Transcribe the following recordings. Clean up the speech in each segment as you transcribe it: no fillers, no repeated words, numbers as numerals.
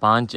5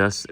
10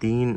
3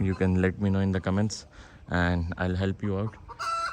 you can let me know in the comments and I'll help you out.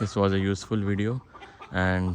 this was a useful video and